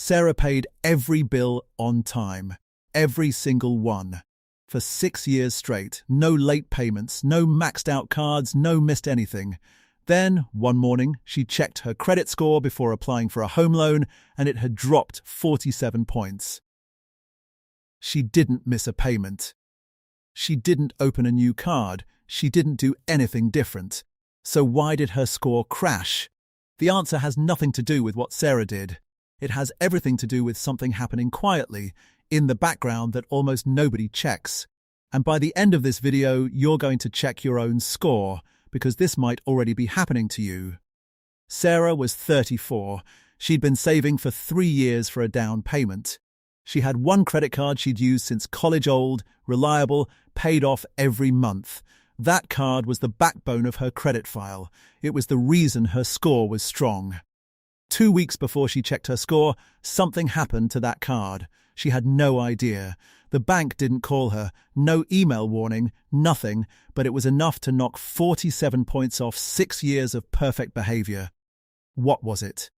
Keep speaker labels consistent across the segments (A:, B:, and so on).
A: Sarah paid every bill on time, every single one. For 6 years straight, no late payments, no maxed out cards, no missed anything. Then, one morning, she checked her credit score before applying for a home loan, and it had dropped 47 points. She didn't miss a payment. She didn't open a new card. She didn't do anything different. So why did her score crash? The answer has nothing to do with what Sarah did. It has everything to do with something happening quietly, in the background that almost nobody checks. And by the end of this video, you're going to check your own score, because this might already be happening to you. Sarah was 34. She'd been saving for 3 years for a down payment. She had one credit card she'd used since college, old, reliable, paid off every month. That card was the backbone of her credit file. It was the reason her score was strong. 2 weeks before she checked her score, something happened to that card. She had no idea. The bank didn't call her, no email warning, nothing, but it was enough to knock 47 points off 6 years of perfect behavior. What was it?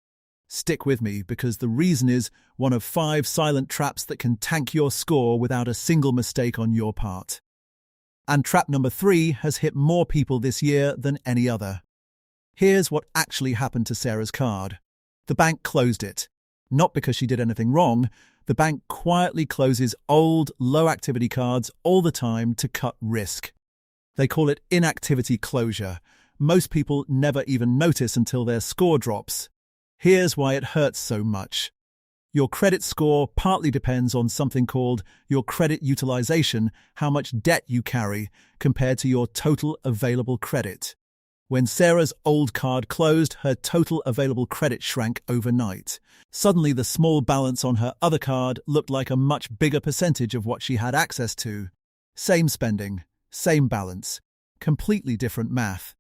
A: Stick with me, because the reason is one of 5 silent traps that can tank your score without a single mistake on your part. And trap number 3 has hit more people this year than any other. Here's what actually happened to Sarah's card. The bank closed it. Not because she did anything wrong. The bank quietly closes old, low-activity cards all the time to cut risk. They call it inactivity closure. Most people never even notice until their score drops. Here's why it hurts so much. Your credit score partly depends on something called your credit utilization, how much debt you carry, compared to your total available credit. When Sarah's old card closed, her total available credit shrank overnight. Suddenly, the small balance on her other card looked like a much bigger percentage of what she had access to. Same spending, same balance, completely different math.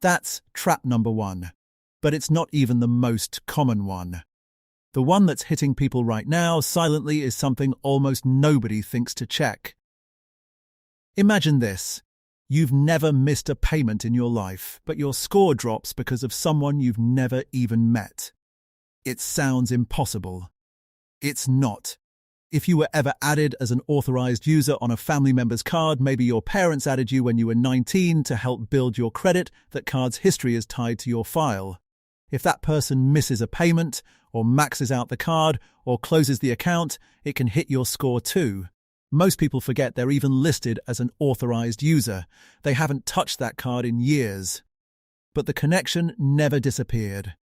A: That's trap number 1. But it's not even the most common one. The one that's hitting people right now silently is something almost nobody thinks to check. Imagine this. You've never missed a payment in your life, but your score drops because of someone you've never even met. It sounds impossible. It's not. If you were ever added as an authorized user on a family member's card, maybe your parents added you when you were 19 to help build your credit, that card's history is tied to your file. If that person misses a payment, or maxes out the card, or closes the account, it can hit your score too. Most people forget they're even listed as an authorized user. They haven't touched that card in years. But the connection never disappeared.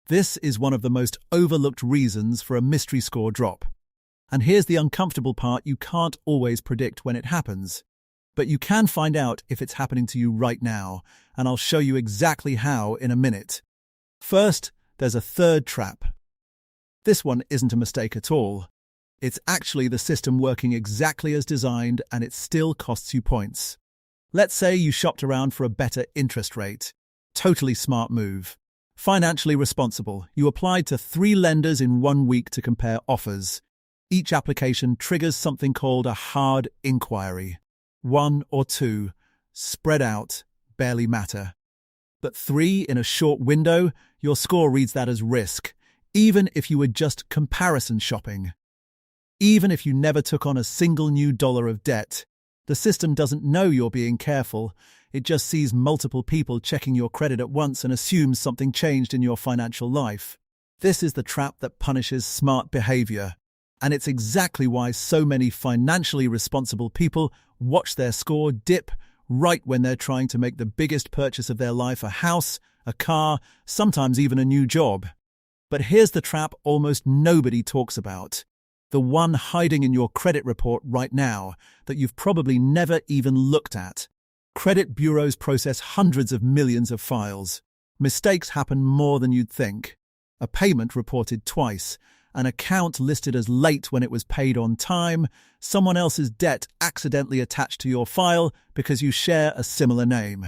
A: This is one of the most overlooked reasons for a mystery score drop. And here's the uncomfortable part: you can't always predict when it happens. But you can find out if it's happening to you right now, and I'll show you exactly how in a minute. First, there's a third trap. This one isn't a mistake at all. It's actually the system working exactly as designed, and it still costs you points. Let's say you shopped around for a better interest rate. Totally smart move. Financially responsible. You applied to 3 lenders in 1 week to compare offers. Each application triggers something called a hard inquiry. 1 or 2, spread out, barely matter. But 3 in a short window, your score reads that as risk, even if you were just comparison shopping. Even if you never took on a single new dollar of debt, the system doesn't know you're being careful. It just sees multiple people checking your credit at once and assumes something changed in your financial life. This is the trap that punishes smart behavior. And it's exactly why so many financially responsible people watch their score dip right when they're trying to make the biggest purchase of their life: a house, a car, sometimes even a new job. But here's the trap almost nobody talks about. The one hiding in your credit report right now that you've probably never even looked at. Credit bureaus process hundreds of millions of files. Mistakes happen more than you'd think. A payment reported twice, an account listed as late when it was paid on time, someone else's debt accidentally attached to your file because you share a similar name.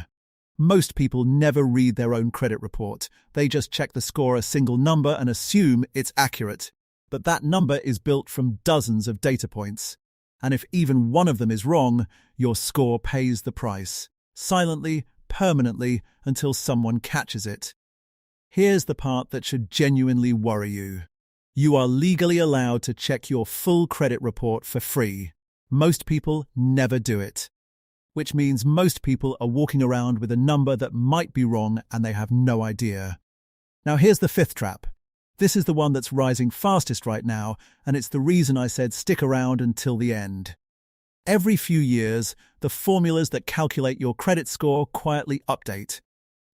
A: Most people never read their own credit report. They just check the score, a single number, and assume it's accurate. But that number is built from dozens of data points. And if even one of them is wrong, your score pays the price. Silently, permanently, until someone catches it. Here's the part that should genuinely worry you. You are legally allowed to check your full credit report for free. Most people never do it, which means most people are walking around with a number that might be wrong and they have no idea. Now here's the fifth trap. This is the one that's rising fastest right now, and it's the reason I said stick around until the end. Every few years, the formulas that calculate your credit score quietly update.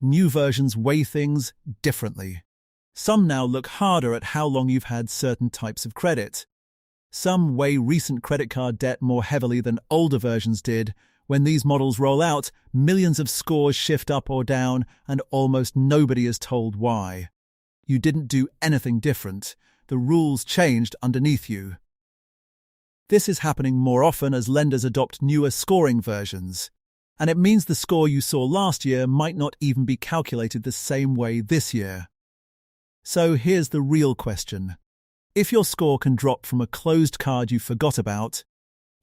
A: New versions weigh things differently. Some now look harder at how long you've had certain types of credit. Some weigh recent credit card debt more heavily than older versions did. When these models roll out, millions of scores shift up or down, and almost nobody is told why. You didn't do anything different. The rules changed underneath you. This is happening more often as lenders adopt newer scoring versions. And it means the score you saw last year might not even be calculated the same way this year. So here's the real question. If your score can drop from a closed card you forgot about,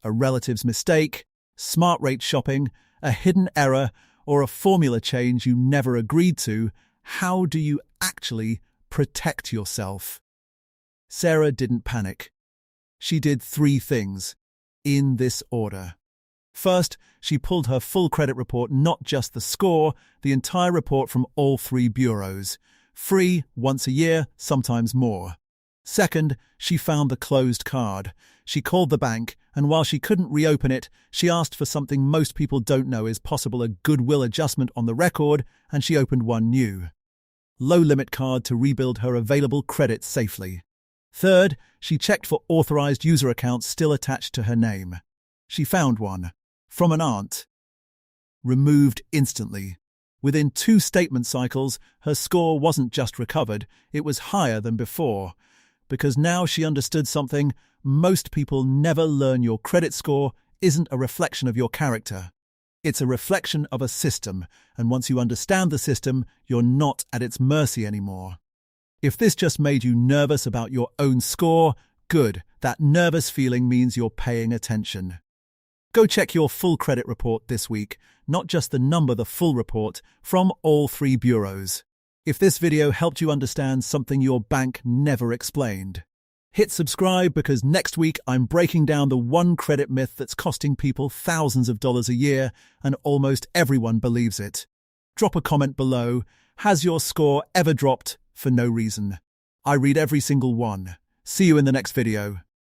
A: a relative's mistake, smart rate shopping, a hidden error, or a formula change you never agreed to, how do you actually protect yourself? Sarah didn't panic. She did 3 things, in this order. First, she pulled her full credit report, not just the score, the entire report from all 3 bureaus. Free, once a year, sometimes more. Second, she found the closed card. She called the bank, and while she couldn't reopen it, she asked for something most people don't know is possible, a goodwill adjustment on the record, and she opened one new low-limit card to rebuild her available credit safely. Third, she checked for authorized user accounts still attached to her name. She found one, from an aunt. Removed instantly. Within 2 statement cycles, her score wasn't just recovered, it was higher than before. Because now she understood something: most people never learn your credit score isn't a reflection of your character. It's a reflection of a system, and once you understand the system, you're not at its mercy anymore. If this just made you nervous about your own score, good. That nervous feeling means you're paying attention. Go check your full credit report this week, not just the number, the full report, from all 3 bureaus. If this video helped you understand something your bank never explained, hit subscribe, because next week I'm breaking down the one credit myth that's costing people thousands of dollars a year, and almost everyone believes it. Drop a comment below. Has your score ever dropped for no reason? I read every single one. See you in the next video.